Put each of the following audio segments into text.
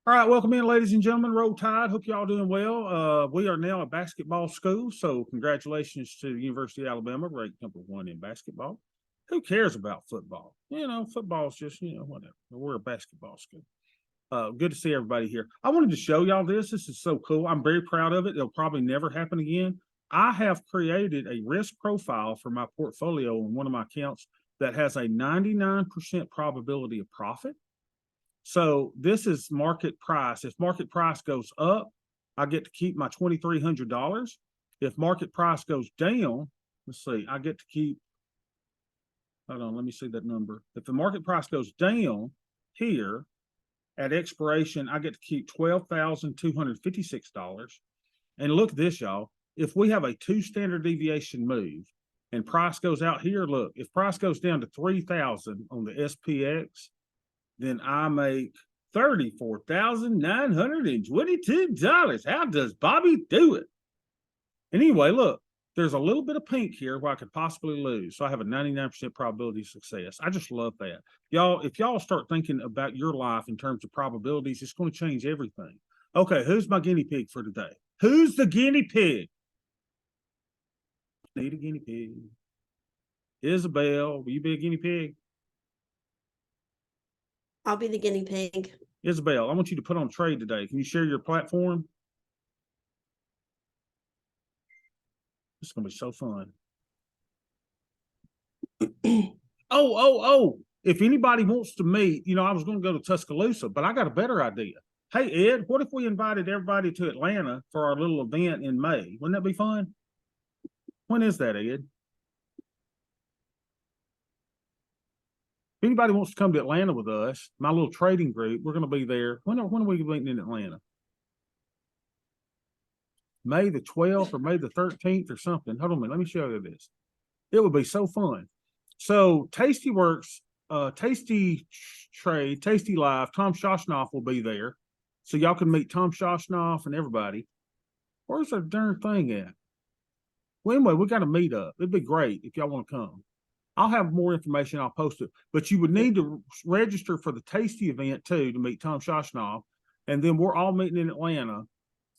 All right, welcome in, ladies and gentlemen. Roll Tide. Hope y'all doing well. We are now a basketball school, so congratulations to the University of Alabama, ranked #1 in basketball. Who cares about football? Football's just, whatever. We're a basketball school. Good to see everybody here. I wanted to show y'all this. This is so cool. I'm very proud of it. It'll probably never happen again. I have created a risk profile for my portfolio on one of my accounts that has a 99% probability of profit. So this is market price. If market price goes up, I get to keep my $2,300. If market price goes down, let's see, I get to keep, hold on, let me see that number. If the market price goes down here at expiration, I get to keep $12,256. And look at this, y'all. If we have a 2 standard deviation move and price goes out here, look, if price goes down to 3,000 on the SPX, then I make $34,922. How does Bobby do it? Anyway, look, there's a little bit of pink here where I could possibly lose. So I have a 99% probability of success. I just love that. Y'all, if y'all start thinking about your life in terms of probabilities, it's going to change everything. Okay, who's my guinea pig for today? Who's the guinea pig? Need a guinea pig. Isabel, will you be a guinea pig? I'll be the guinea pig. Isabel, I want you to put on trade today. Can you share your platform? It's going to be so fun. Oh. If anybody wants to meet, I was going to go to Tuscaloosa, but I got a better idea. Hey, Ed, what if we invited everybody to Atlanta for our little event in May? Wouldn't that be fun? When is that, Ed? If anybody wants to come to Atlanta with us, my little trading group, we're going to be there. When are we meeting in Atlanta? May the 12th or May the 13th or something. Hold on a minute. Let me show you this. It would be so fun. So Tasty Works, Tasty Trade, Tasty Live, Tom Shoshnoff will be there. So y'all can meet Tom Shoshnoff and everybody. Where's that darn thing at? Well, anyway, we got to meet up. It'd be great if y'all want to come. I'll have more information. I'll post it. But you would need to register for the Tasty event, too, to meet Tom Shoshnoff. And then we're all meeting in Atlanta.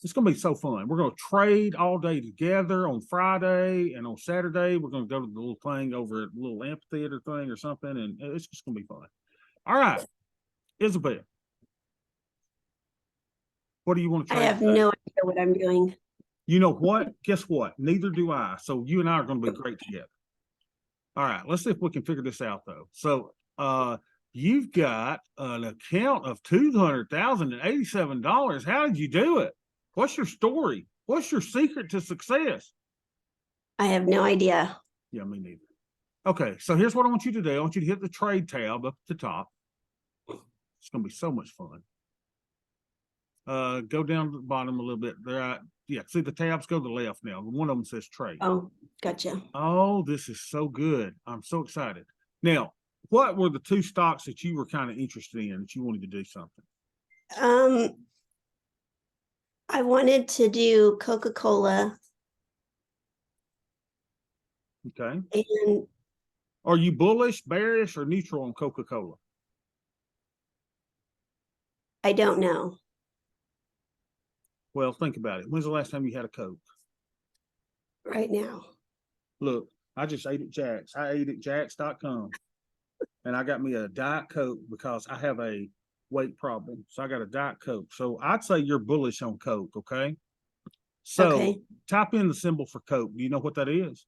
It's going to be so fun. We're going to trade all day together on Friday. And on Saturday, we're going to go to the little thing over at the little amphitheater thing or something. And it's just going to be fun. All right. Isabel. What do you want to trade? I have today? no idea what I'm doing. You know what? Guess what? Neither do I. So you and I are going to be great together. All right, let's see if we can figure this out, though. So you've got an account of $200,087. How did you do it? What's your story? What's your secret to success? I have no idea. Yeah, me neither. Okay, so here's what I want you to do. I want you to hit the trade tab up at the top. It's going to be so much fun. Go down to the bottom a little bit. Yeah, see the tabs go to the left now. One of them says trade. Oh, gotcha. Oh, this is so good. I'm so excited. Now, what were the 2 stocks that you were kind of interested in that you wanted to do something? I wanted to do Coca-Cola. Okay. And are you bullish, bearish, or neutral on Coca-Cola? I don't know. Well, think about it. When's the last time you had a Coke? Right now. Look, I just ate at Jack's. I ate at Jack's.com. And I got me a Diet Coke because I have a weight problem. So I got a Diet Coke. So I'd say you're bullish on Coke, okay? So Okay. type in the symbol for Coke. Do you know what that is?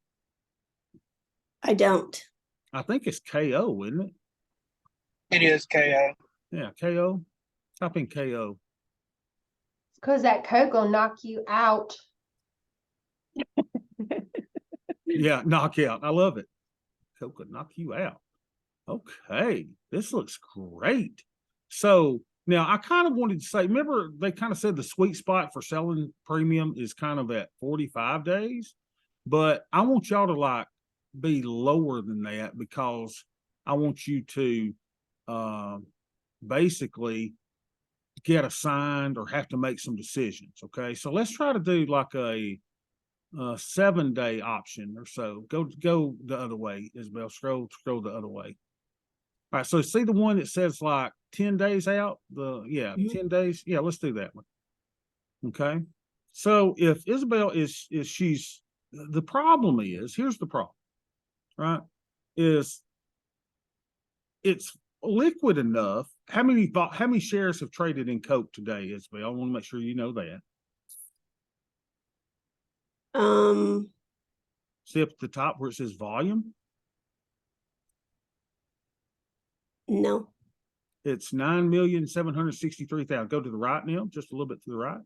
I don't. I think it's KO, isn't it? It is KO. Yeah, KO. Type in KO. Because that Coke will knock you out. Yeah, knockout. I love it. Coke could knock you out. Okay, this looks great. So now I kind of wanted to say, remember they kind of said the sweet spot for selling premium is kind of at 45 days, but I want y'all to be lower than that because I want you to basically get assigned or have to make some decisions. Okay, so let's try to do like a 7-day option or so. Go the other way, Isabel. Scroll the other way. All right, so see the one that says like 10 days out? Mhm. 10 days. Yeah, let's do that one. Okay. So if Isabel is she's the problem is, here's the problem, right? Is it's liquid enough. How many shares have traded in Coke today, Isabel? I want to make sure you know that. See up at the top where it says volume? No. It's 9,763,000. Go to the right now, just a little bit to the right.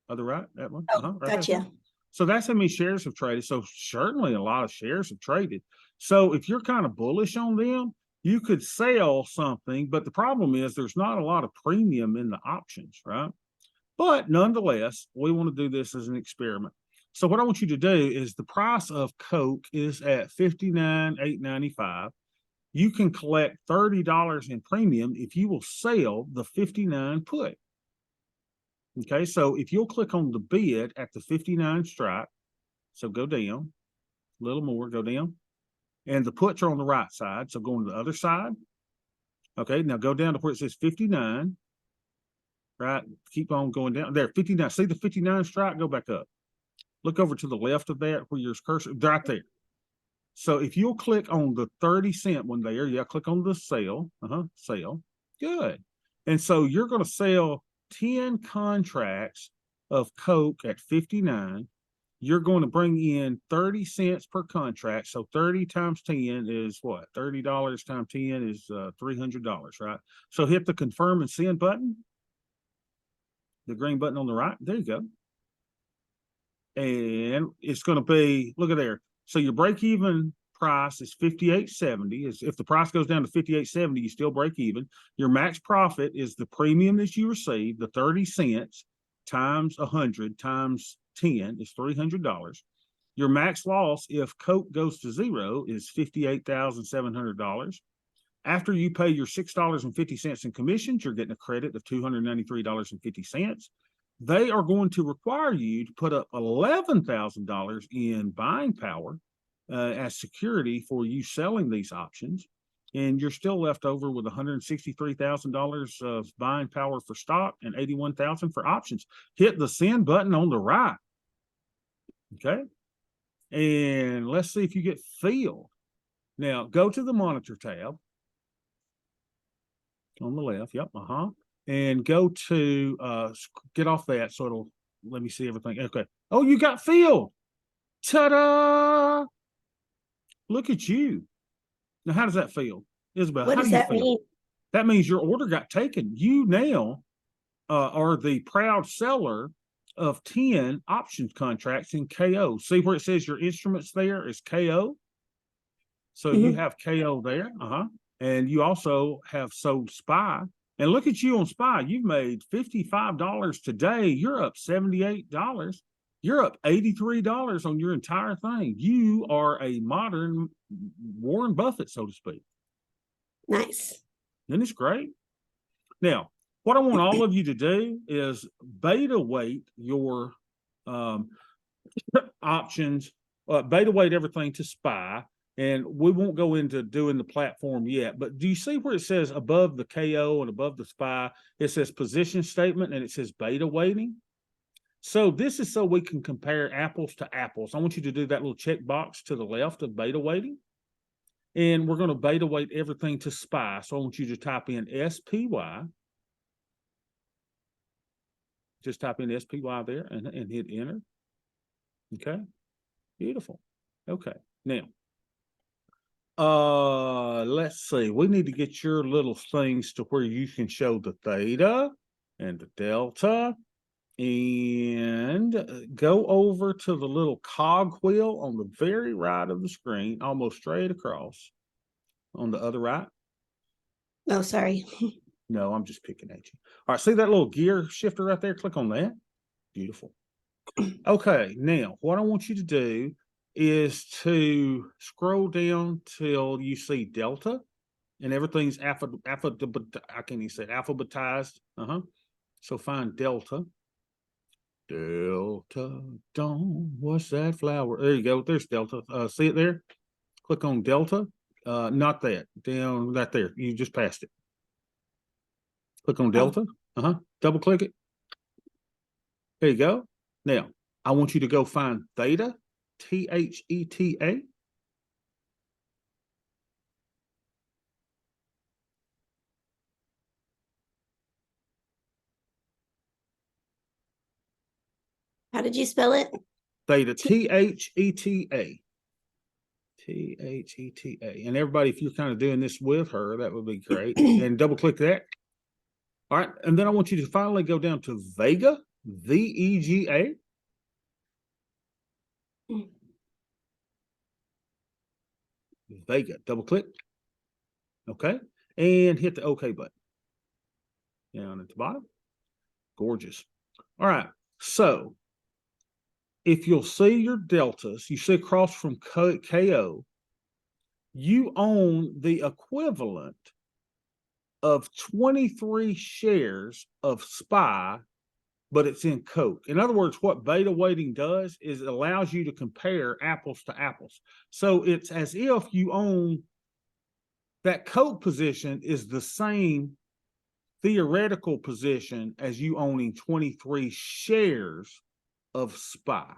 Other right, that one. Oh, Right there. gotcha. So that's how many shares have traded. So certainly a lot of shares have traded. So if you're kind of bullish on them, you could sell something, but the problem is there's not a lot of premium in the options, right? But nonetheless, we want to do this as an experiment. So what I want you to do is the price of Coke is at $59,895. You can collect $30 in premium if you will sell the 59 put. Okay, so if you'll click on the bid at the 59 strike, so go down a little more, go down, and the puts are on the right side, so go on the other side. Okay, now go down to where it says 59, right? Keep on going down there, 59. See the 59 strike? Go back up. Look over to the left of that where your cursor, right there. So if you'll click on the 30-cent one there, yeah, click on the sell, sell, good. And so you're going to sell 10 contracts of Coke at 59. You're going to bring in 30 cents per contract. So 30 times 10 is what? $30 times 10 is $300, right? So hit the confirm and send button, the green button on the right. There you go. And it's going to be, look at there. So your break even price is $58.70. If the price goes down to $58.70, you still break even. Your max profit is the premium that you receive, the 30 cents times 100 times 10 is $300. Your max loss, if Coke goes to zero, is $58,700. After you pay your $6.50 in commissions, you're getting a credit of $293.50. They are going to require you to put up $11,000 in buying power as security for you selling these options. And you're still left over with $163,000 of buying power for stock and $81,000 for options. Hit the send button on the right. Okay. And let's see if you get filled. Now go to the monitor tab on the left. Yep. And go to get off that so it'll let me see everything. Okay. Oh, you got filled. Ta-da! Look at you. Now, how does that feel, Isabel? What How does do you that feel? mean? That means your order got taken. You now are the proud seller of 10 options contracts in KO. See where it says your instruments there is KO? So you have KO there. And you also have sold SPY. And look at you on SPY. You've made $55 today. You're up $78. You're up $83 on your entire thing. You are a modern Warren Buffett, so to speak. Nice. Isn't this great? Now, what I want all of you to do is beta weight your options, beta weight everything to SPY. And we won't go into doing the platform yet, but do you see where it says above the KO and above the SPY, it says position statement and it says beta weighting? So this is so we can compare apples to apples. I want you to do that little check box to the left of beta weighting. And we're going to beta weight everything to SPY. So I want you to type in SPY. Just type in SPY there and hit enter. Okay. Beautiful. Okay. Now, let's see. We need to get your little things to where you can show the theta and the delta. And go over to the little cog wheel on the very right of the screen, almost straight across on the other right. Oh, sorry. No, I'm just picking at you. All right, see that little gear shifter right there? Click on that. Beautiful. Okay, now what I want you to do is to scroll down till you see delta and everything's I can't even say alphabetized. So find delta. Delta dawn, what's that flower? There you go. There's delta. See it there? Click on delta. Not that. Down right there. You just passed it. Click on delta. Double click it. There you go. Now, I want you to go find theta, Theta. How did you spell it? Theta, Theta. Theta. And everybody, if you're kind of doing this with her, that would be great. And double click that. All right. And then I want you to finally go down to Vega, VEGA. Vega, double click. Okay. And hit the OK button. Down at the bottom. Gorgeous. All right. So if you'll see your deltas, you see across from KO, you own the equivalent of 23 shares of SPY, but it's in Coke. In other words, what beta weighting does is it allows you to compare apples to apples. So it's as if you own that Coke position is the same theoretical position as you owning 23 shares of SPY.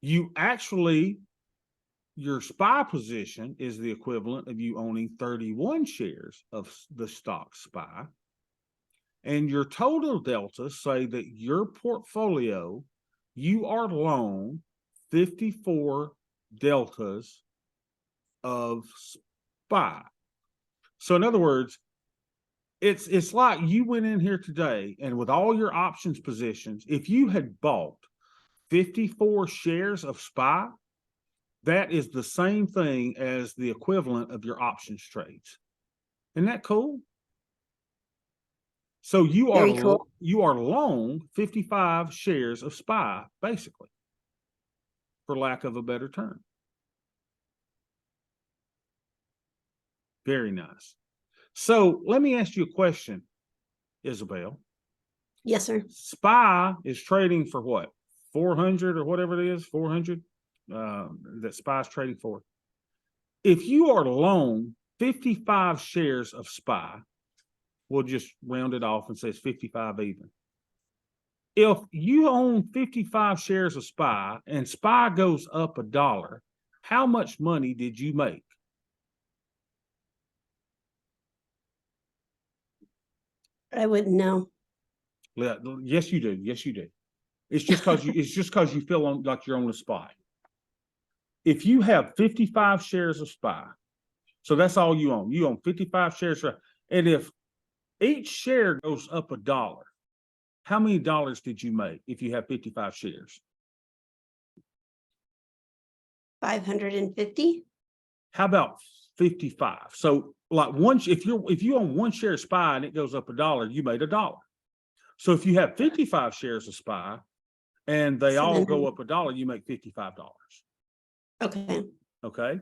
You actually, your SPY position is the equivalent of you owning 31 shares of the stock SPY. And your total deltas say that your portfolio, you are long 54 deltas of SPY. So in other words, it's like you went in here today and with all your options positions, if you had bought 54 shares of SPY, that is the same thing as the equivalent of your options trades. Isn't that cool? So you are Very cool. you are long 55 shares of SPY, basically, for lack of a better term. Very nice. So let me ask you a question, Isabel. Yes, sir. SPY is trading for what? 400 or whatever it is, 400 that SPY is trading for. If you are long 55 shares of SPY, we'll just round it off and say it's 55 even. If you own 55 shares of SPY and SPY goes up $1, how much money did you make? I wouldn't know. Yes, you do. Yes, you do. It's just because you feel like you're on the spot. If you have 55 shares of SPY, so that's all you own. You own 55 shares, and if each share goes up $1, how many dollars did you make if you have 55 shares? 550. How about 55? So like if you own one share of SPY and it goes up $1, you made $1. So if you have 55 shares of SPY and they all go up $1, you make $55. Okay. Okay.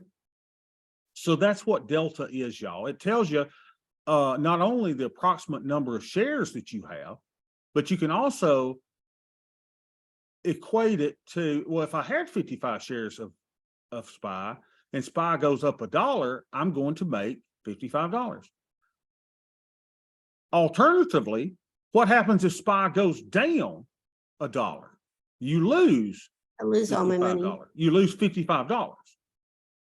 So that's what delta is, y'all. It tells you not only the approximate number of shares that you have, but you can also equate it to, well, if I had 55 shares of SPY and SPY goes up $1, I'm going to make $55. Alternatively, what happens if SPY goes down $1? You lose. I lose all my money. You lose $55.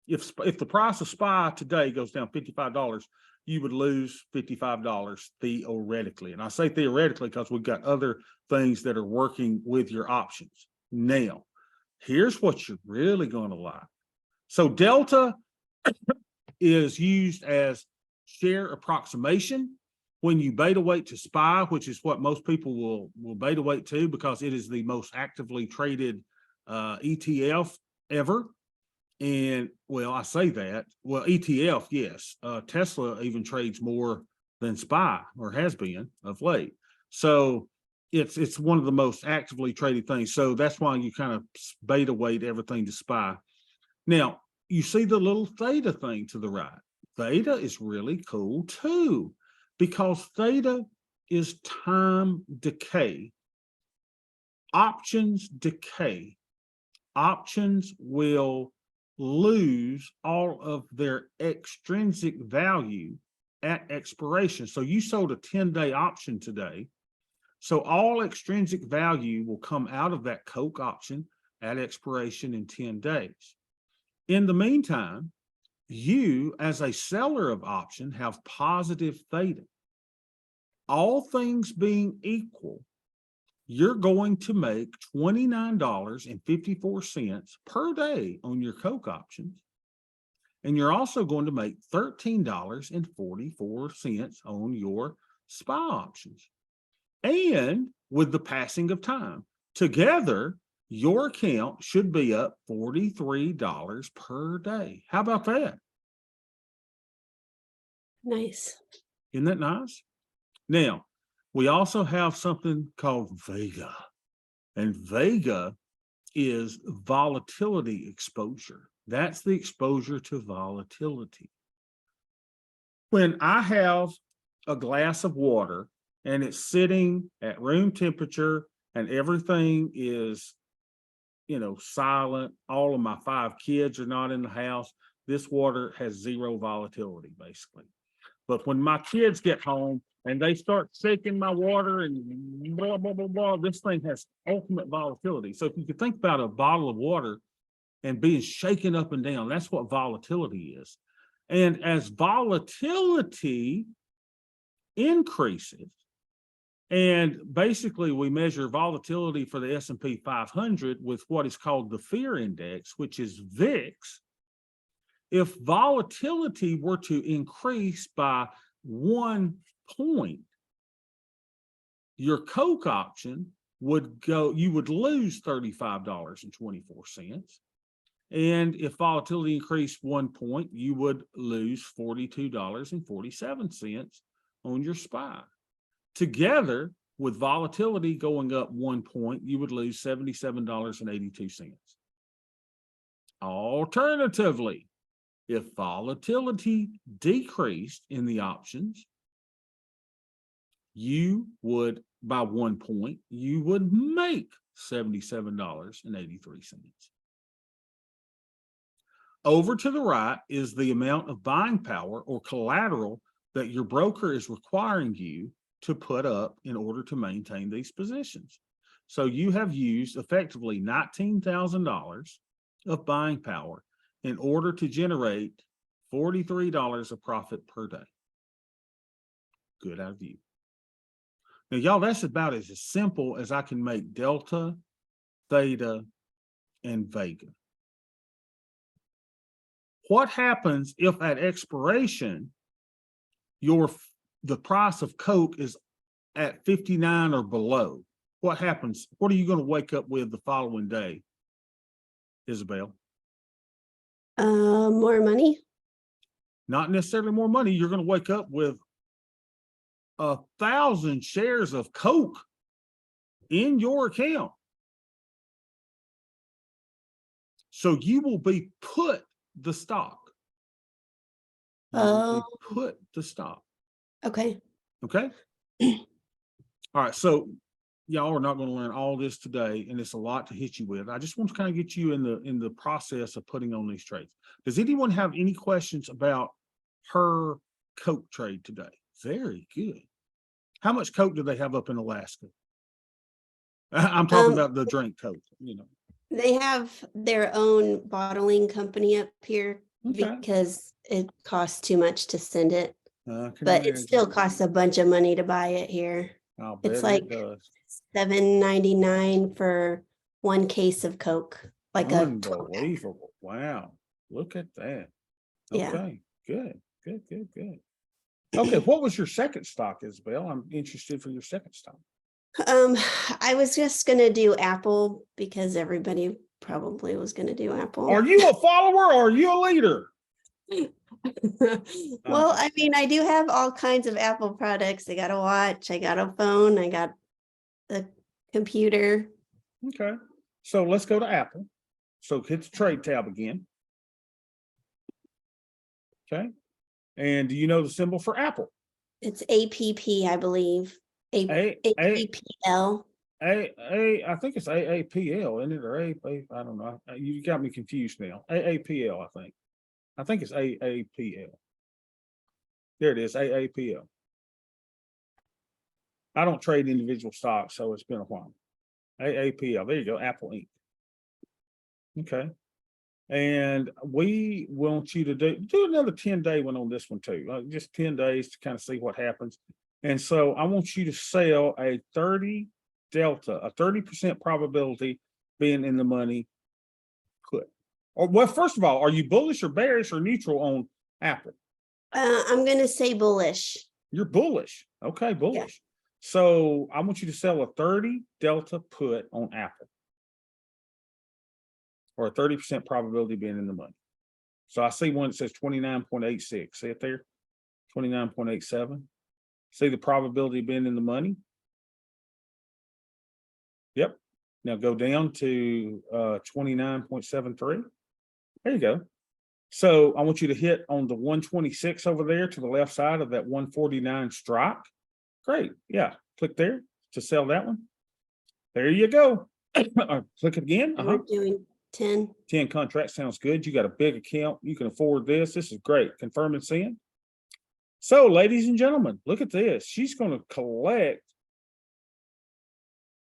If the price of SPY today goes down $55, you would lose $55 theoretically. And I say theoretically because we've got other things that are working with your options. Now, here's what you're really going to like. So delta is used as share approximation when you beta weight to SPY, which is what most people will beta weight to because it is the most actively traded ETF ever. And well, I say that, well, ETF, yes. Tesla even trades more than SPY or has been of late. So it's one of the most actively traded things. So that's why you kind of beta weight everything to SPY. Now, you see the little theta thing to the right. Theta is really cool too, because theta is time decay. Options decay. Options will lose all of their extrinsic value at expiration. So you sold a 10-day option today. So all extrinsic value will come out of that Coke option at expiration in 10 days. In the meantime, you as a seller of option have positive theta. All things being equal, you're going to make $29.54 per day on your Coke options. And you're also going to make $13.44 on your SPY options. And with the passing of time, together, your account should be up $43 per day. How about that? Nice. Isn't that nice? Now, we also have something called Vega. And Vega is volatility exposure. That's the exposure to volatility. When I have a glass of water and it's sitting at room temperature and everything is, silent, all of my 5 kids are not in the house, this water has zero volatility, basically. But when my kids get home and they start shaking my water and blah, blah, blah, blah, this thing has ultimate volatility. So if you could think about a bottle of water and being shaken up and down, that's what volatility is. And as volatility increases, and basically we measure volatility for the S&P 500 with what is called the fear index, which is VIX. If volatility were to increase by 1 point, your Coke option would go, you would lose $35.24. And if volatility increased 1 point, you would lose $42.47 on your SPY. Together, with volatility going up 1 point, you would lose $77.82. Alternatively, if volatility decreased in the options, you would, by 1 point, you would make $77.83. Over to the right is the amount of buying power or collateral that your broker is requiring you to put up in order to maintain these positions. So you have used effectively $19,000 of buying power in order to generate $43 of profit per day. Good out of you. Now, y'all, that's about as simple as I can make Delta, Theta, and Vega. What happens if at expiration, the price of Coke is at 59 or below? What happens? What are you going to wake up with the following day, Isabel? More money. Not necessarily more money. You're going to wake up with 1,000 shares of Coke in your account. So you will be put the stock. You will be put the stock. Okay. Okay. All right. So y'all are not going to learn all this today, and it's a lot to hit you with. I just want to kind of get you in the process of putting on these trades. Does anyone have any questions about her Coke trade today? Very good. How much Coke do they have up in Alaska? I'm talking about the drink Coke, They have their own bottling company up here Okay. because it costs too much to send it. Can But you it still costs a bunch of money to buy it here. I'll bet It's it like does. $7.99 for 1 case of Coke. Like a 12-pack. Unbelievable. Wow. Look at that. Yeah. Okay. Good. Okay. What was your second stock, Isabel? I'm interested for your second stock. I was just gonna do Apple because everybody probably was gonna do Apple. Are you a follower or are you a leader? Well, I mean, I do have all kinds of Apple products. I got a watch, I got a phone, I got a computer. Okay. So let's go to Apple. So hit the trade tab again. Okay. And do you know the symbol for Apple? It's APP, I believe. APPL. I think it's AAPL, isn't it? Or I don't know. You got me confused now. AAPL, I think. I think it's AAPL. There it is, AAPL. I don't trade individual stocks, so it's been a while. AAPL, there you go, Apple Inc. Okay. And we want you to do another 10-day one on this one too, just 10 days to kind of see what happens. And so I want you to sell a 30 delta, a 30% probability being in the money put. Or well, first of all, are you bullish or bearish or neutral on Apple? I'm gonna say bullish. You're bullish. Okay, bullish. So I want you to sell a 30 delta put on Apple. Or a 30% probability being in the money. So I see one that says 29.86. See it there? 29.87. See the probability of being in the money? Yep. Now go down to 29.73. There you go. So I want you to hit on the 126 over there to the left side of that 149 strike. Great. Yeah. Click there to sell that one. There you go. Click it again. We're doing 10. 10 contracts sounds good. You got a big account. You can afford this. This is great. Confirm and send. So, ladies and gentlemen, look at this. She's going to collect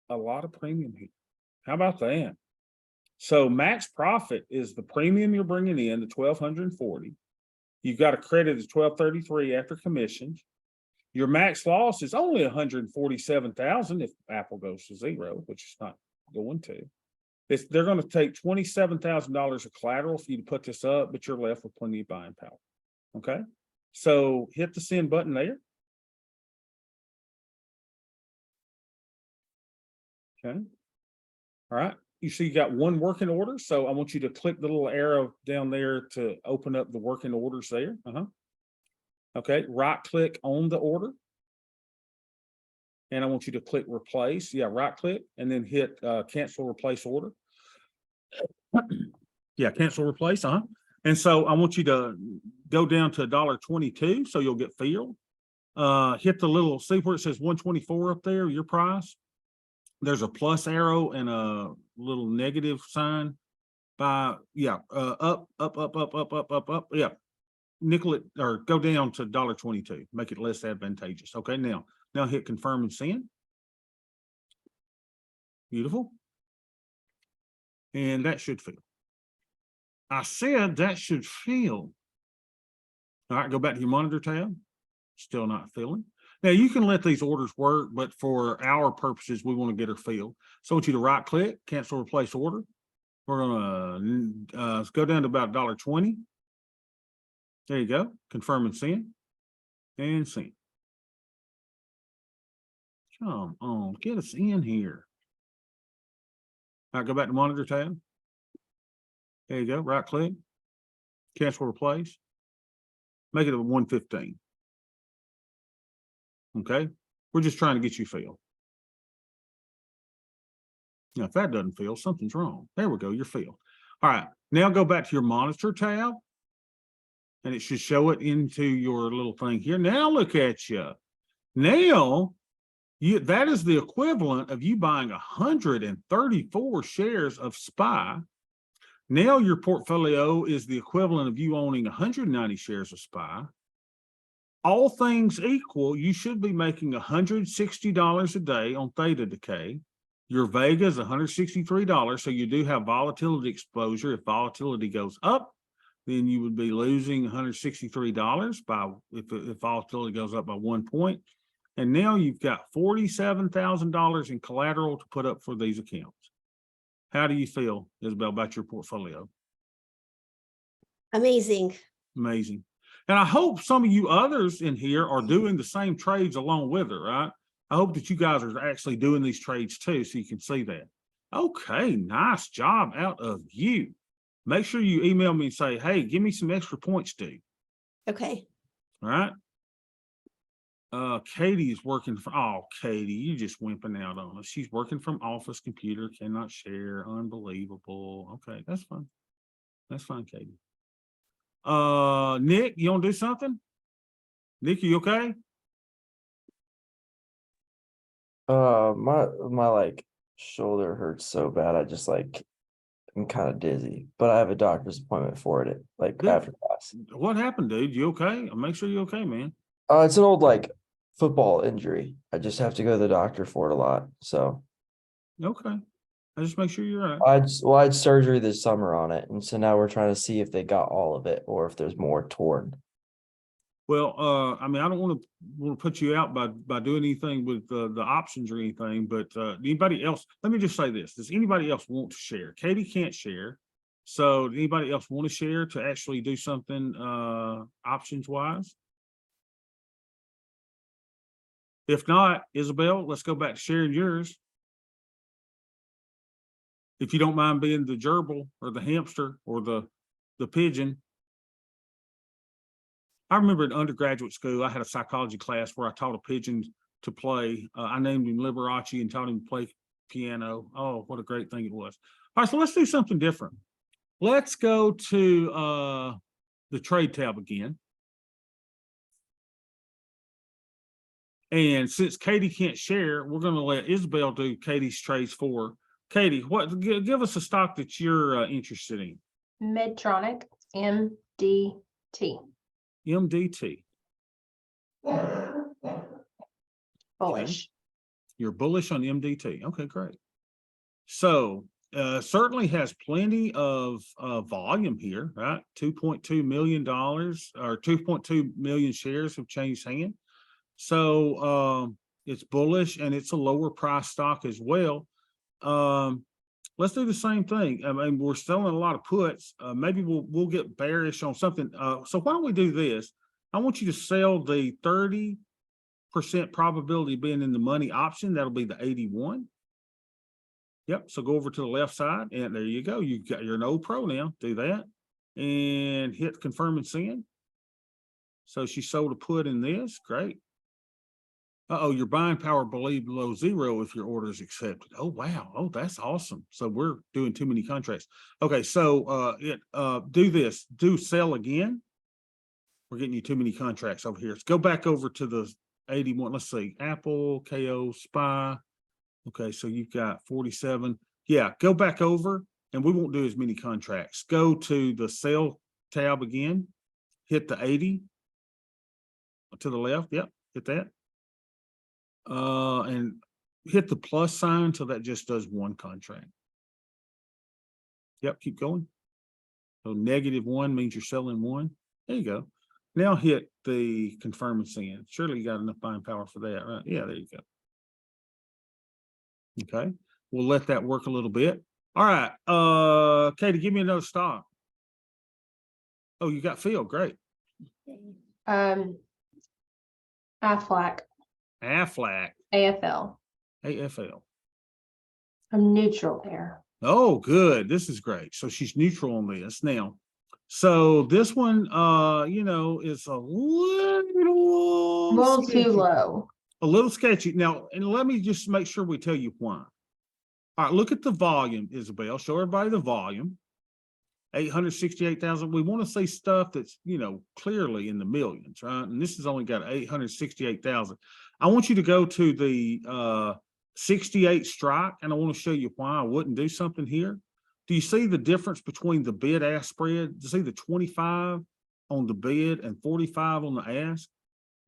a lot of premium here. How about that? So, max profit is the premium you're bringing in, the $1,240. You've got a credit of $1,233 after commissions. Your max loss is only $147,000 if Apple goes to zero, which is not going to. They're going to take $27,000 of collateral for you to put this up, but you're left with plenty of buying power. Okay. So hit the send button there. Okay. All right. You see you got one working order. So I want you to click the little arrow down there to open up the working orders there. Okay. Right click on the order. And I want you to click replace. Yeah, right click and then hit cancel replace order. Yeah, cancel replace. And so I want you to go down to $1.22 so you'll get filled. Hit the little, see where it says 124 up there, your price. There's a plus arrow and a little negative sign by, yeah, up. Yeah, nickel it or go down to $1.22, make it less advantageous. Okay, now hit confirm and send. Beautiful. And that should fill. I said that should fill. All right, go back to your monitor tab. Still not filling. Now you can let these orders work, but for our purposes, we want to get her filled. So I want you to right click, cancel replace order. We're gonna go down to about $1.20. There you go. Confirm and send. And send. Come on, get us in here. All right, go back to monitor tab. There you go. Right click. Cancel replace. Make it a 115. Okay. We're just trying to get you filled. Now, if that doesn't fill, something's wrong. There we go. You're filled. All right. Now go back to your monitor tab. And it should show it into your little thing here. Now look at you. Now, that is the equivalent of you buying 134 shares of SPY. Now your portfolio is the equivalent of you owning 190 shares of SPY. All things equal, you should be making $160 a day on theta decay. Your Vega is $163, so you do have volatility exposure. If volatility goes up, then you would be losing $163 by if volatility goes up by 1 point. And now you've got $47,000 in collateral to put up for these accounts. How do you feel, Isabel, about your portfolio? Amazing. Amazing. And I hope some of you others in here are doing the same trades along with her, right? I hope that you guys are actually doing these trades too, so you can see that. Okay, nice job out of you. Make sure you email me and say, hey, give me some extra points, dude. Okay. All right. Katie is working for, oh, Katie, you just wimping out on us. She's working from office computer, cannot share, unbelievable. Okay, that's fine. That's fine, Katie. Nick, you want to do something? Nick, you okay? My like shoulder hurts so bad. I just like I'm kind of dizzy, but I have a doctor's appointment for it like Dude, after class. what happened, dude? You okay? I'll make sure you're okay, man. It's an old like football injury. I just have to go to the doctor for it a lot. So Okay. I just make sure you're right. I had surgery this summer on it, and so now we're trying to see if they got all of it or if there's more torn. Well, I mean, I don't want to put you out by doing anything with the options or anything, but anybody else? Let me just say this: does anybody else want to share? Katie can't share, so does anybody else want to share to actually do something options wise? If not, Isabel, let's go back to sharing yours. If you don't mind being the gerbil or the hamster or the pigeon. I remember in undergraduate school, I had a psychology class where I taught a pigeon to play. I named him Liberace and taught him to play piano. Oh, what a great thing it was. All right, so let's do something different. Let's go to the trade tab again. And since Katie can't share, we're going to let Isabel do Katie's trades for her. Katie, give us a stock that you're interested in. Medtronic, MDT. MDT. Bullish. You're bullish on MDT. Okay, great. So certainly has plenty of volume here, right? $2.2 million or 2.2 million shares have changed hands. So it's bullish and it's a lower price stock as well. Let's do the same thing. I mean, we're selling a lot of puts. Maybe we'll get bearish on something. So why don't we do this? I want you to sell the 30% probability of being in the money option. That'll be the 81. Yep. So go over to the left side and there you go. You're an old pro now. Do that and hit confirm and send. So she sold a put in this. Great. Uh-oh, your buying power below zero if your order is accepted. Oh, wow. Oh, that's awesome. So we're doing too many contracts. Okay, so do this. Do sell again. We're getting you too many contracts over here. Let's go back over to the 81. Let's see. Apple, KO, SPY. Okay, so you've got 47. Yeah, go back over and we won't do as many contracts. Go to the sell tab again. Hit the 80 to the left. Yep, hit that. And hit the plus sign so that just does one contract. Yep, keep going. So -1 means you're selling one. There you go. Now hit the confirm and send. Surely you got enough buying power for that, right? Yeah, there you go. Okay, we'll let that work a little bit. All right, Katie, give me another stock. Oh, you got Phil, great. Aflac, Aflac, AFL. AFL. I'm neutral there. Oh, good. This is great. So she's neutral on this now. So this one, you know, is a little Too sketchy. low. A little sketchy. Now, and let me just make sure we tell you why. All right, look at the volume, Isabel. Show everybody the volume. 868,000. We want to say stuff that's, you know, clearly in the millions, right? And this has only got 868,000. I want you to go to the 68 strike, and I want to show you why I wouldn't do something here. Do you see the difference between the bid ask spread? Do you see the 25 on the bid and 45 on the ask?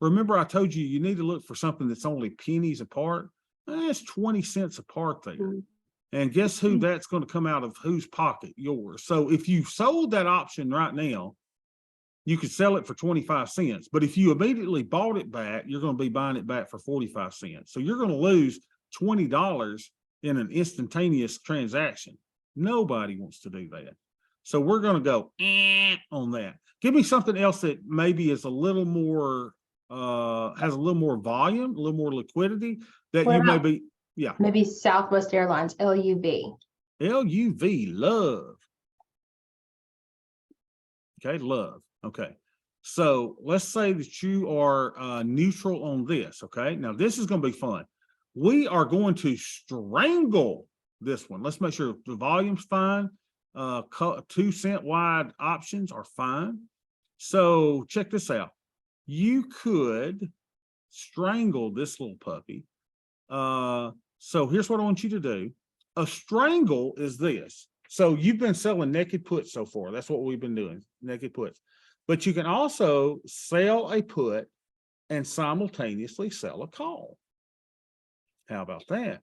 Remember, I told you you need to look for something that's only pennies apart. That's 20 cents apart there. Mm. And guess who that's going to come out of whose pocket? Yours. So if you sold that option right now, you could sell it for 25 cents. But if you immediately bought it back, you're going to be buying it back for 45 cents. So you're going to lose $20 in an instantaneous transaction. Nobody wants to do that. So we're going to go on that. Give me something else that maybe is a little more, has a little more volume, a little more liquidity that What you may about- be, yeah. Maybe Southwest Airlines, LUV. LUV, love. Okay, love. Okay. So let's say that you are neutral on this. Okay. Now this is going to be fun. We are going to strangle this one. Let's make sure the volume's fine. 2 cent wide options are fine. So check this out. You could strangle this little puppy. So here's what I want you to do. A strangle is this. So you've been selling naked puts so far. That's what we've been doing, naked puts. But you can also sell a put and simultaneously sell a call. How about that?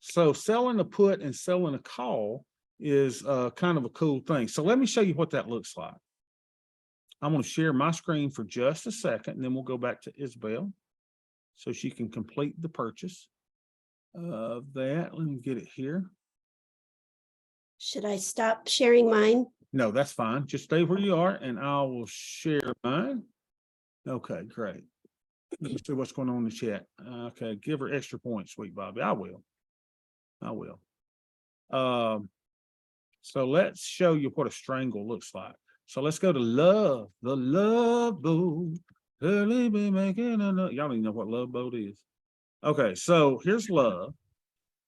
So selling a put and selling a call is kind of a cool thing. So let me show you what that looks like. I'm going to share my screen for just a second, and then we'll go back to Isabel so she can complete the purchase of that. Let me get it here. Should I stop sharing mine? No, that's fine. Just stay where you are and I will share mine. Okay, great. Let me see what's going on in the chat. Okay, give her extra points, sweet Bobby. I will. So let's show you what a strangle looks like. So let's go to love, the love boat. Y'all don't even know what love boat is. Okay, so here's love.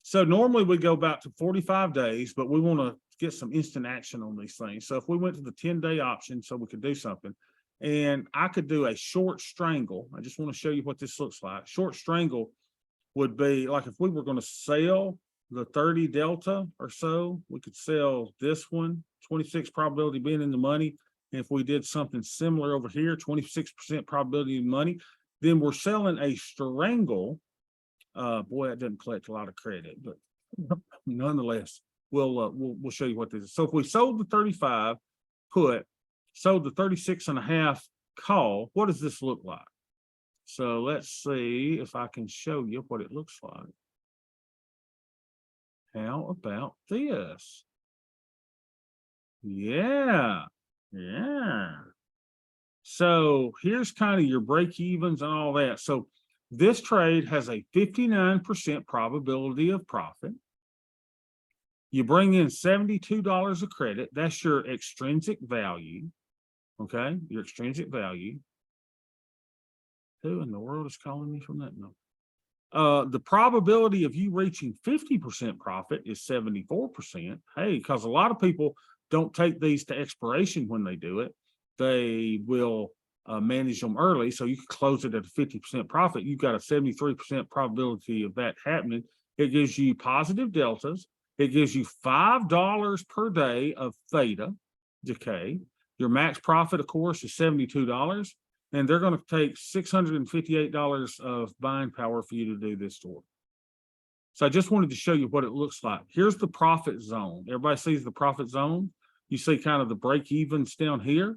So normally we go back to 45 days, but we want to get some instant action on these things. So if we went to the 10-day option so we could do something, and I could do a short strangle. I just want to show you what this looks like. Short strangle would be like if we were going to sell the 30 delta or so, we could sell this one, 26 probability being in the money. And if we did something similar over here, 26% probability of money, then we're selling a strangle. Boy, that doesn't collect a lot of credit, but nonetheless, we'll show you what this is. So if we sold the 35 put, sold the 36.5 call, what does this look like? So let's see if I can show you what it looks like. How about this? Yeah. So here's kind of your break evens and all that. So this trade has a 59% probability of profit. You bring in $72 of credit. That's your extrinsic value. Okay, your extrinsic value. Who in the world is calling me from that number? The probability of you reaching 50% profit is 74%. Hey, because a lot of people don't take these to expiration when they do it. They will manage them early, so you can close it at a 50% profit. You've got a 73% probability of that happening. It gives you positive deltas. It gives you $5 per day of theta decay. Your max profit, of course, is $72. And they're going to take $658 of buying power for you to do this store. So I just wanted to show you what it looks like. Here's the profit zone. Everybody sees the profit zone. You see kind of the break evens down here,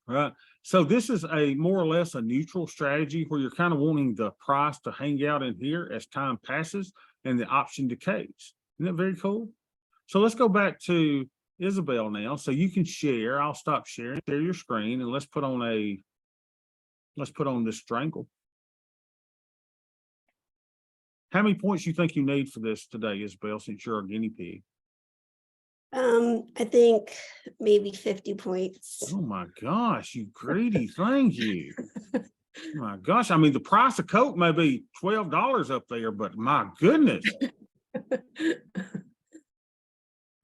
right? So this is a more or less a neutral strategy where you're kind of wanting the price to hang out in here as time passes and the option decays. Isn't that very cool? So let's go back to Isabel now. So you can share. I'll stop sharing, share your screen, and let's put on this strangle. How many points do you think you need for this today, Isabel, since you're a guinea pig? I think maybe 50 points. Oh my gosh, you greedy thing, you. Oh my gosh, I mean, the price of Coke may be $12 up there, but my goodness.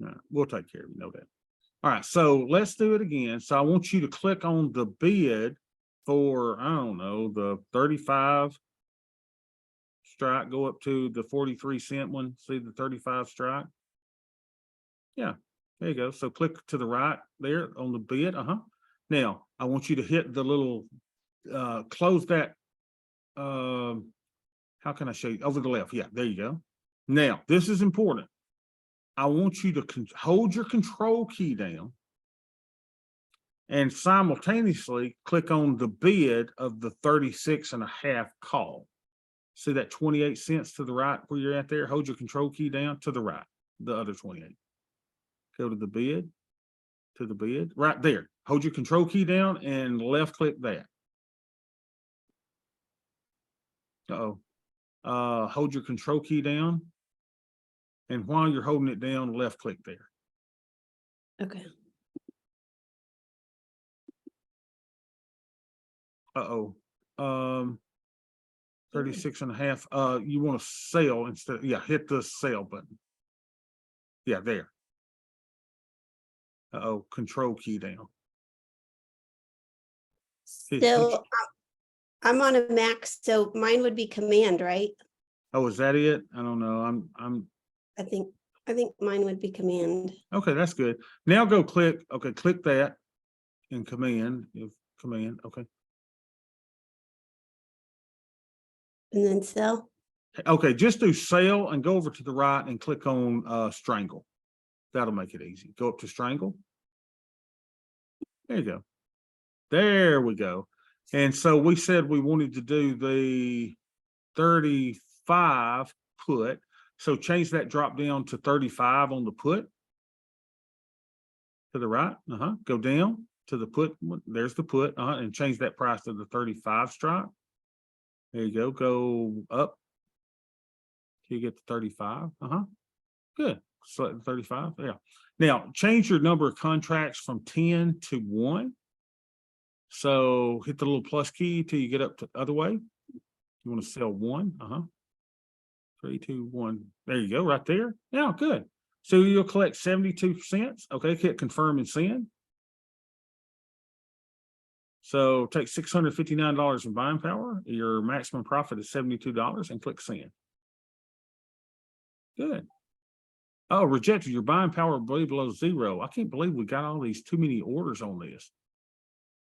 No, we'll take care of you, know that. All right, so let's do it again. So I want you to click on the bid for, I don't know, the 35 strike, go up to the 43-cent one. See the 35 strike? Yeah, there you go. So click to the right there on the bid. Now I want you to hit the little close that. How can I show you? Over the left. Yeah, there you go. Now this is important. I want you to hold your control key down and simultaneously click on the bid of the 36.5 call. See that 28 cents to the right where you're at there? Hold your control key down to the right, the other 28. Go to the bid, right there. Hold your control key down and left click that. Hold your control key down. And while you're holding it down, left click there. Okay. 36.5. You want to sell instead. Yeah, hit the sell button. Yeah, there. Control key down. So I'm on a Mac, so mine would be command, right? Oh, is that it? I don't know. I think mine would be command. Okay, that's good. Now go click. Okay, click that in command. Okay. And then sell. Okay, just do sell and go over to the right and click on strangle. That'll make it easy. Go up to strangle. There you go. There we go. And so we said we wanted to do the 35 put. So change that drop down to 35 on the put. To the right. Go down to the put. There's the put. And change that price to the 35 strike. There you go. Go up. You get the 35. Good. Select the 35. Yeah. Now change your number of contracts from 10 to 1. So hit the little plus key till you get up to the other way. You want to sell 1. 3, 2, 1. There you go, right there. Yeah, good. So you'll collect 72 cents. Okay, hit confirm and send. So take $659 in buying power. Your maximum profit is $72 and click send. Good. Oh, rejected. Your buying power way below 0. I can't believe we got all these too many orders on this.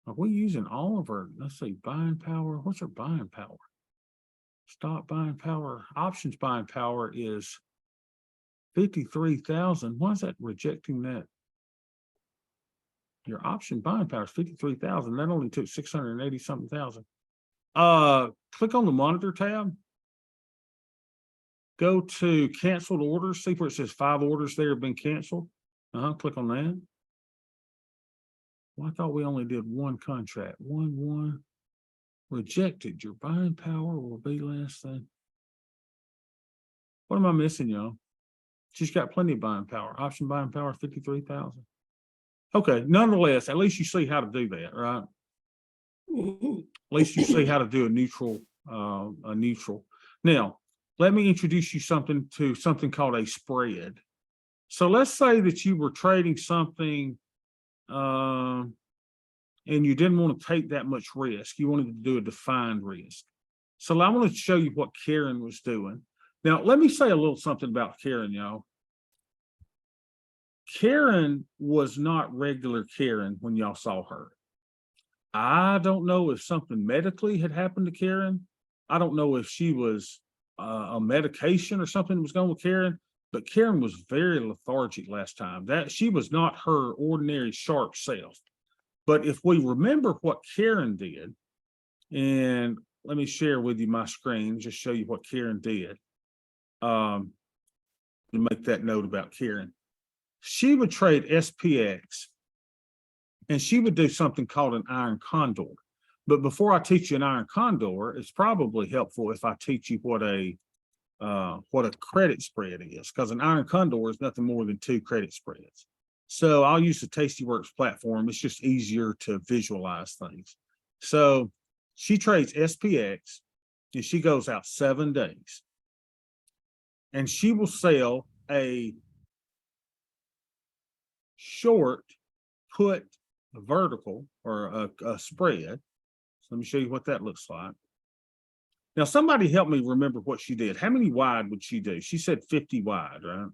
Are we using all of our, let's see, buying power? What's our buying power? Stop buying power. Options buying power is 53,000. Why is that rejecting that? Your option buying power is 53,000. That only took 680 something thousand. Click on the monitor tab. Go to canceled orders. See where it says 5 orders there have been canceled. Click on that. Well, I thought we only did 1 contract. 1 rejected. Your buying power will be less than. What am I missing, y'all? She's got plenty of buying power. Option buying power 53,000. Okay, nonetheless, at least you see how to do that, right? At least you see how to do a neutral. Now, let me introduce you to something called a spread. So let's say that you were trading something and you didn't want to take that much risk. You wanted to do a defined risk. So I want to show you what Karen was doing. Now, let me say a little something about Karen, y'all. Karen was not regular Karen when y'all saw her. I don't know if something medically had happened to Karen. I don't know if she was a medication or something was going with Karen, but Karen was very lethargic last time. That she was not her ordinary sharp self. But if we remember what Karen did, and let me share with you my screen, just show you what Karen did. To make that note about Karen. She would trade SPX and she would do something called an iron condor. But before I teach you an iron condor, it's probably helpful if I teach you what a credit spread is, because an iron condor is nothing more than 2 credit spreads. So I'll use the Tastyworks platform. It's just easier to visualize things. So she trades SPX and she goes out 7 days. And she will sell a short put vertical or a spread. So let me show you what that looks like. Now, somebody help me remember what she did. How many wide would she do? She said 50 wide, right?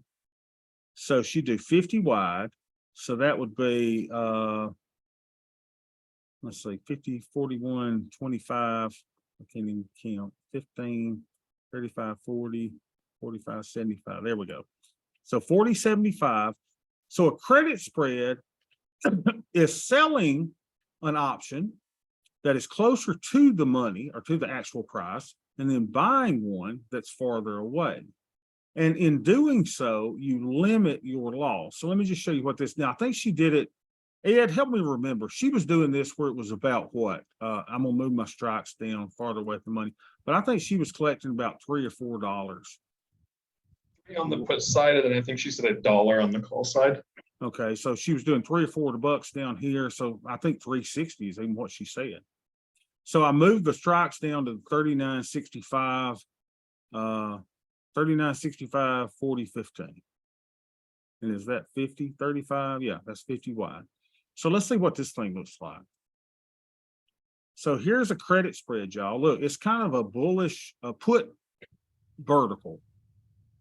So she'd do 50 wide. So that would be, let's see, 50, 41, 25. I can't even count. 15, 35, 40, 45, 75. There we go. So 40, 75. So a credit spread is selling an option that is closer to the money or to the actual price, and then buying one that's farther away. And in doing so, you limit your loss. So let me just show you what this. Now, I think she did it. Ed, help me remember. She was doing this where it was about what? I'm gonna move my strikes down farther away from money, but I think she was collecting about $3 or $4. On the put side, and then I think she said $1 on the call side. Okay, so she was doing $3 or $4 down here. So I think 360 is even what she said. So I moved the strikes down to 39.65, 39.65, 40, 15. And is that 50, 35? Yeah, that's 50 wide. So let's see what this thing looks like. So here's a credit spread, y'all. Look, it's kind of a bullish, a put vertical.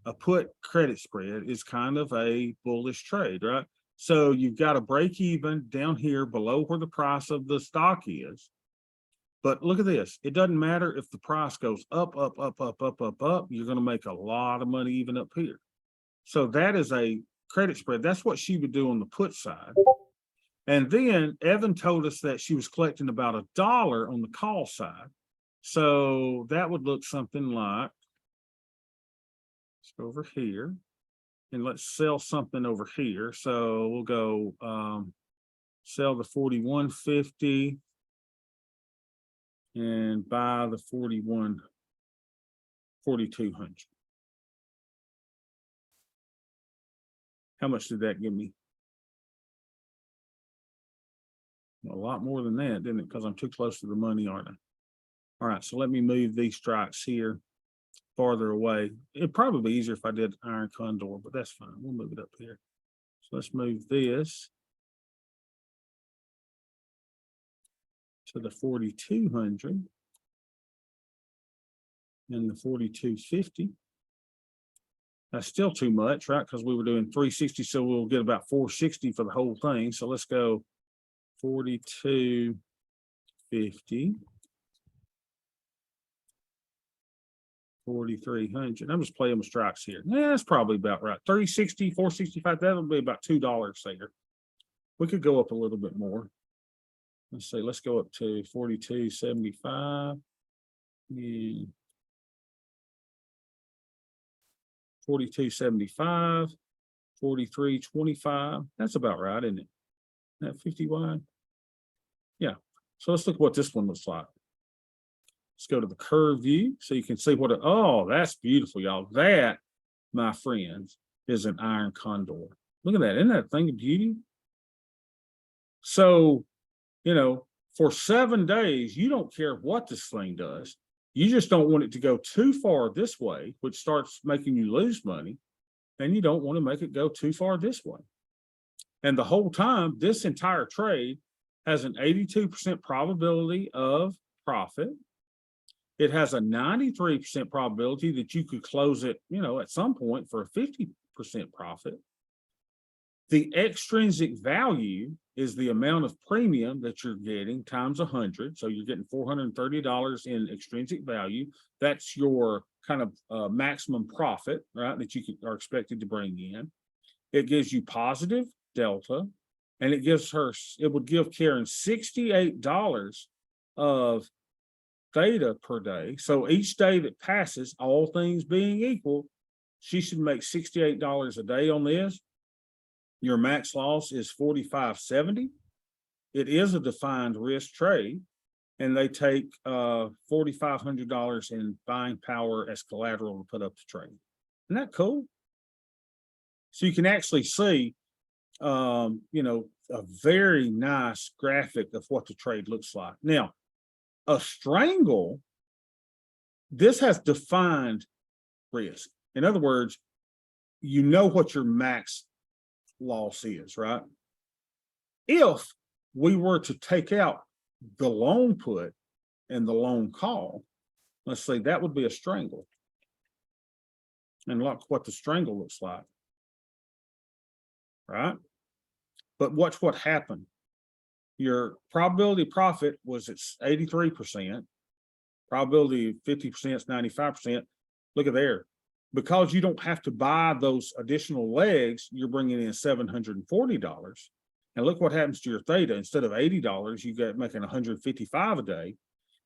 A put credit spread is kind of a bullish trade, right? So you've got a break even down here below where the price of the stock is. But look at this. It doesn't matter if the price goes up, you're gonna make a lot of money even up here. So that is a credit spread. That's what she would do on the put side. And then Evan told us that she was collecting about $1 on the call side. So that would look something like, let's go over here and let's sell something over here. So we'll go sell the 4150 and buy the 4200. How much did that give me? A lot more than that, didn't it? Because I'm too close to the money, aren't I? All right, so let me move these strikes here farther away. It'd probably be easier if I did iron condor, but that's fine. We'll move it up here. So let's move this to the 4200 and the 4250. That's still too much, right? Because we were doing 360, so we'll get about 460 for the whole thing. So let's go 4250. 4,300. I'm just playing with strikes here. Yeah, that's probably about right. 360, 465, that would be about $2 there. We could go up a little bit more. Let's see, let's go up to 42.75 and 42.75, 43.25. That's about right, isn't it? That 50 wide. Yeah. So let's look at what this one looks like. Let's go to the curve view so you can see what it, oh, that's beautiful, y'all. That, my friends, is an iron condor. Look at that. Isn't that a thing of beauty? So, you know, for 7 days, you don't care what this thing does. You just don't want it to go too far this way, which starts making you lose money. And you don't want to make it go too far this way. And the whole time, this entire trade has an 82% probability of profit. It has a 93% probability that you could close it, you know, at some point for a 50% profit. The extrinsic value is the amount of premium that you're getting times 100. So you're getting $430 in extrinsic value. That's your kind of maximum profit, right, that you are expected to bring in. It gives you positive delta, and it would give Karen $68 of theta per day. So each day that passes, all things being equal, she should make $68 a day on this. Your max loss is $45.70. It is a defined risk trade, and they take $4,500 in buying power as collateral to put up the trade. Isn't that cool? So you can actually see, you know, a very nice graphic of what the trade looks like. Now, a strangle, this has defined risk. In other words, you know what your max loss is, right? If we were to take out the long put and the long call, let's say that would be a strangle. And look what the strangle looks like, right? But watch what happened. Your probability of profit was at 83%. Probability of 50% is 95%. Look at there. Because you don't have to buy those additional legs, you're bringing in $740. And look what happens to your theta. Instead of $80, you got making $155 a day.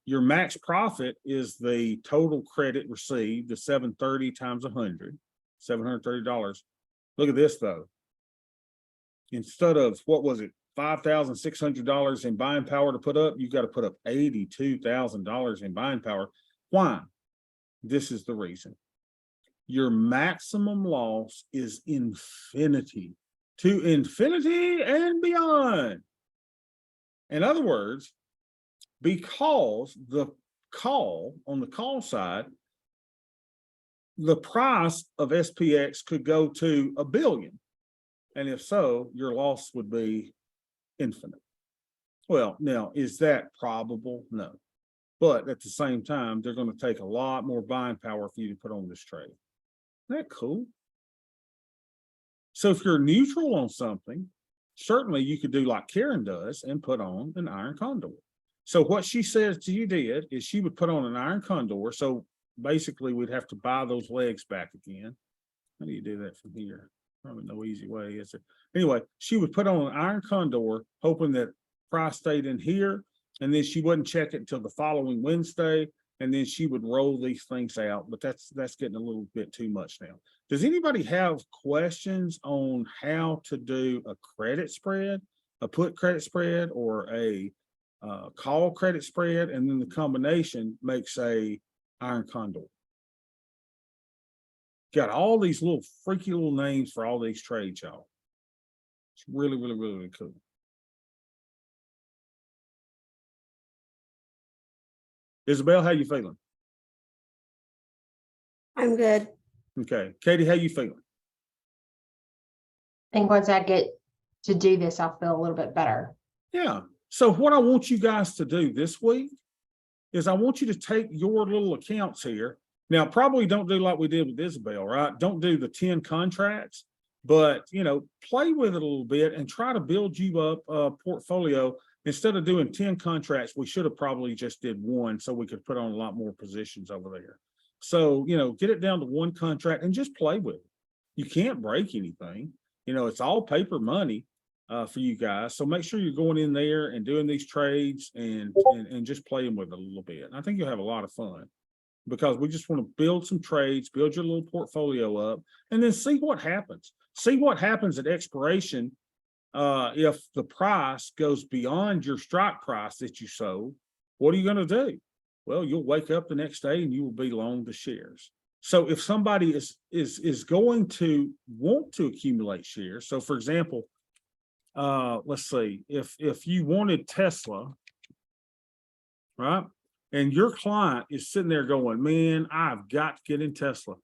Your max profit is the total credit received, the 730 times 100, $730. Look at this though. Instead of, what was it, $5,600 in buying power to put up, you got to put up $82,000 in buying power. Why? This is the reason. Your maximum loss is infinity, to infinity and beyond. In other words, because the call on the call side, the price of SPX could go to $1 billion. And if so, your loss would be infinite. Well, now, is that probable? No. But at the same time, they're going to take a lot more buying power for you to put on this trade. Isn't that cool? So if you're neutral on something, certainly you could do like Karen does and put on an iron condor. So what she says to you did is she would put on an iron condor. So basically we'd have to buy those legs back again. How do you do that from here? Probably no easy way, is there? Anyway, she would put on an iron condor, hoping that price stayed in here, and then she wouldn't check it until the following Wednesday, and then she would roll these things out. But that's getting a little bit too much now. Does anybody have questions on how to do a credit spread, a put credit spread, or a call credit spread, and then the combination makes a iron condor? Got all these little freaky little names for all these trades, y'all. It's really, really, really, really cool. Isabel, how you feeling? I'm good. Okay, Katie, how you feeling? I think once I get to do this, I'll feel a little bit better. Yeah. So what I want you guys to do this week is I want you to take your little accounts here. Now, probably don't do like we did with Isabel, right? Don't do the 10 contracts, but play with it a little bit and try to build you up a portfolio. Instead of doing 10 contracts, we should have probably just did one so we could put on a lot more positions over there. So, get it down to one contract and just play with it. You can't break anything. It's all paper money for you guys. So make sure you're going in there and doing these trades and just playing with it a little bit. And I think you'll have a lot of fun, because we just want to build some trades, build your little portfolio up, and then see what happens. See what happens at expiration. If the price goes beyond your strike price that you sold, what are you going to do? Well, you'll wake up the next day and you will be long the shares. So if somebody is going to want to accumulate shares, so for example, let's see, if you wanted Tesla, right? And your client is sitting there going, man, I've got to get in Tesla.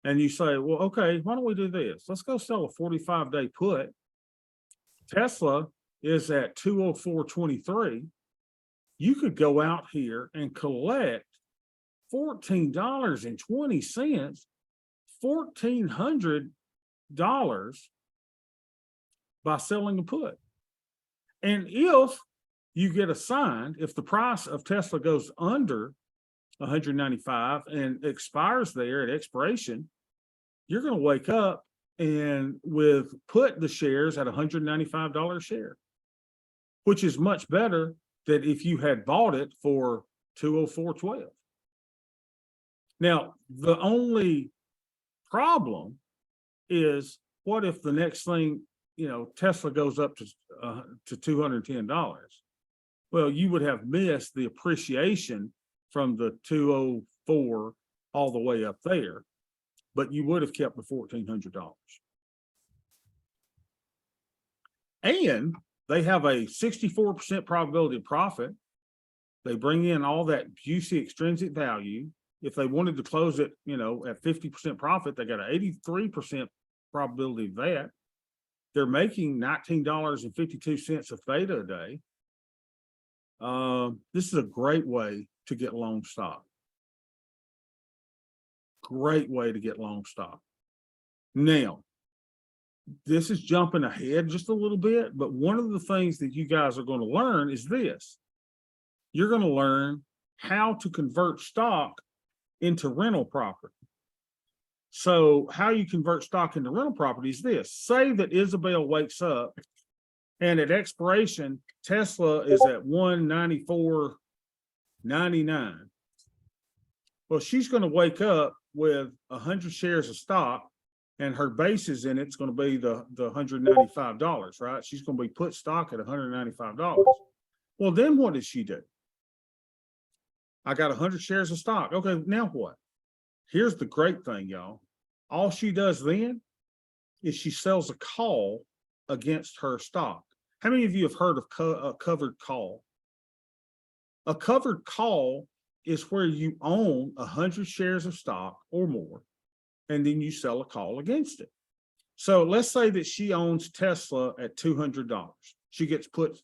And you say, well, okay, why don't we do this? Let's go sell a 45-day put. Tesla is at 204.23. You could go out here and collect $14.20, $1,400 by selling a put. And if you get assigned, if the price of Tesla goes under 195 and expires there at expiration, you're going to wake up and put the shares at $195 a share, which is much better than if you had bought it for 204.12. Now, the only problem is, what if the next thing, Tesla goes up to $210? Well, you would have missed the appreciation from the 204 all the way up there, but you would have kept the $1,400. And they have a 64% probability of profit. They bring in all that juicy extrinsic value. If they wanted to close it, at 50% profit, they got an 83% probability of that. They're making $19.52 of theta a day. This is a great way to get long stock. Great way to get long stock. Now, this is jumping ahead just a little bit, but one of the things that you guys are going to learn is this. You're going to learn how to convert stock into rental property. So how you convert stock into rental property is this. Say that Isabel wakes up and at expiration, Tesla is at $194.99. Well, she's going to wake up with 100 shares of stock, and her basis in it's going to be the $195, right? She's going to be put stock at $195. Well, then what does she do? I got 100 shares of stock. Okay, now what? Here's the great thing, y'all. All she does then is she sells a call against her stock. How many of you have heard of a covered call? A covered call is where you own 100 shares of stock or more, and then you sell a call against it. So let's say that she owns Tesla at $200. She gets put,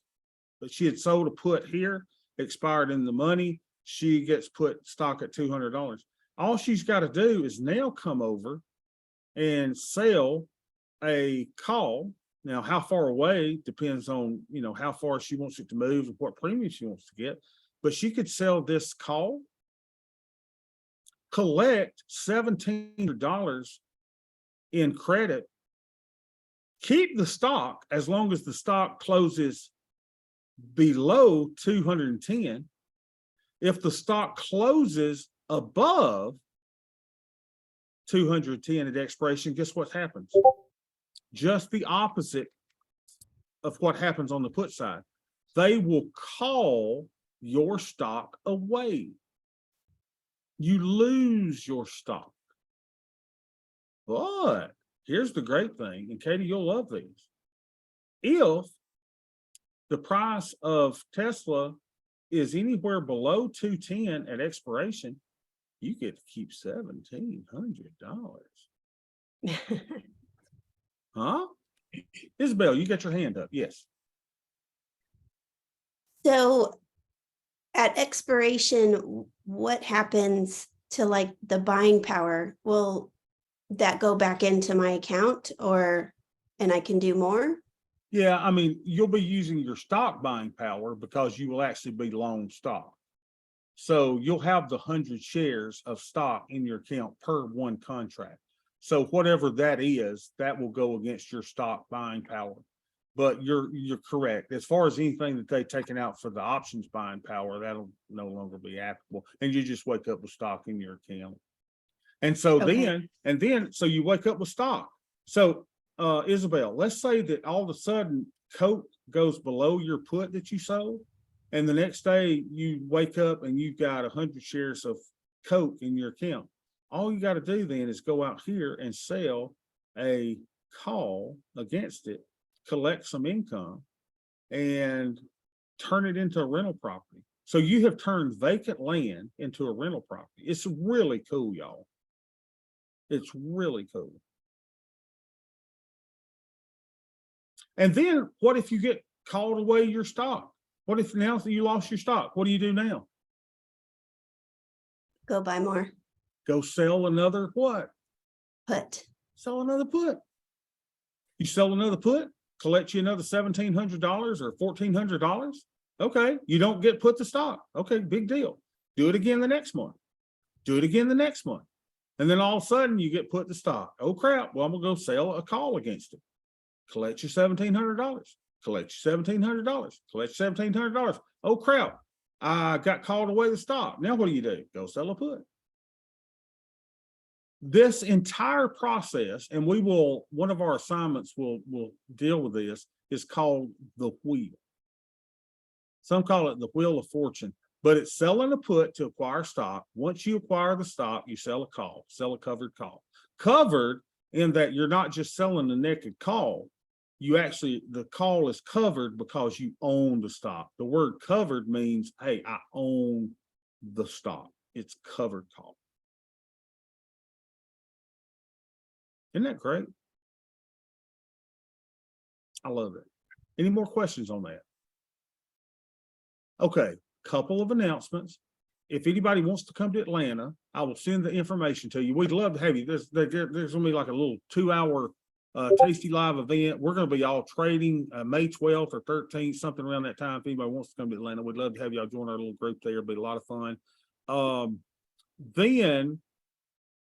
but she had sold a put here, expired in the money. She gets put stock at $200. All she's got to do is now come over and sell a call, Now, how far away depends on, how far she wants it to move and what premium she wants to get. But she could sell this call, collect $1,700 in credit, keep the stock as long as the stock closes below 210. If the stock closes above 210 at expiration, guess what happens? Just the opposite of what happens on the put side. They will call your stock away. You lose your stock. But here's the great thing, and Katie, you'll love these. If the price of Tesla is anywhere below 210 at expiration, you get to keep $1,700. Huh? Isabel, you got your hand up. Yes. So at expiration, what happens to like the buying power? Will that go back into my account and I can do more? Yeah, I mean, you'll be using your stock buying power because you will actually be long stock. So you'll have the 100 shares of stock in your account per one contract. So whatever that is, that will go against your stock buying power. But you're correct. As far as anything that they've taken out for the options buying power, that'll no longer be applicable. And you just wake up with stock in your account. And so Okay. so you wake up with stock. So Isabel, let's say that all of a sudden Coke goes below your put that you sold. And the next day you wake up and you've got 100 shares of Coke in your account. All you got to do then is go out here and sell a call against it, collect some income, and turn it into a rental property. So you have turned vacant land into a rental property. It's really cool, y'all. It's really cool. And then what if you get called away your stock? What if now you lost your stock? What do you do now? Go buy more Go sell another what? put. Sell another put. You sell another put, collect you another $1,700 or $1,400. Okay, you don't get put the stock. Okay, big deal. Do it again the next month. Do it again the next month. And then all of a sudden you get put the stock. Oh crap, well, I'm gonna go sell a call against it. Collect your $1,700. Collect your $1,700. Collect your $1,700. Oh crap, I got called away the stock. Now what do? Go sell a put. This entire process, and one of our assignments will deal with this, is called the wheel. Some call it the wheel of fortune, but it's selling a put to acquire stock. Once you acquire the stock, you sell a call, sell a covered call. Covered in that you're not just selling the naked call. The call is covered because you own the stock. The word covered means, hey, I own the stock. It's covered call. Isn't that great? I love it. Any more questions on that? Okay, couple of announcements. If anybody wants to come to Atlanta, I will send the information to you. We'd love to have you. There's gonna be like a little 2-hour Tasty Live event. We're gonna be all trading May 12th or 13th, something around that time. If anybody wants to come to Atlanta, we'd love to have y'all join our little group there. It'll be a lot of fun. Then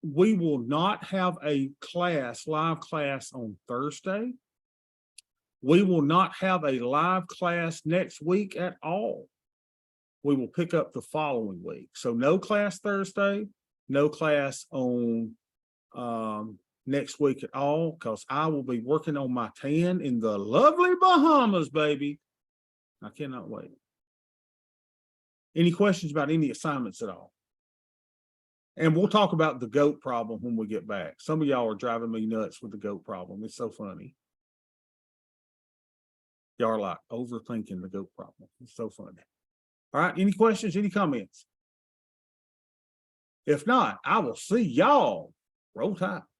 we will not have a live class on Thursday. We will not have a live class next week at all. We will pick up the following week. So no class Thursday, no class on next week at all, because I will be working on my tan in the lovely Bahamas, baby. I cannot wait. Any questions about any assignments at all? And we'll talk about the goat problem when we get back. Some of y'all are driving me nuts with the goat problem. It's so funny. Y'all are like overthinking the goat problem. It's so funny. All right, any questions, any comments? If not, I will see y'all. Roll Tide.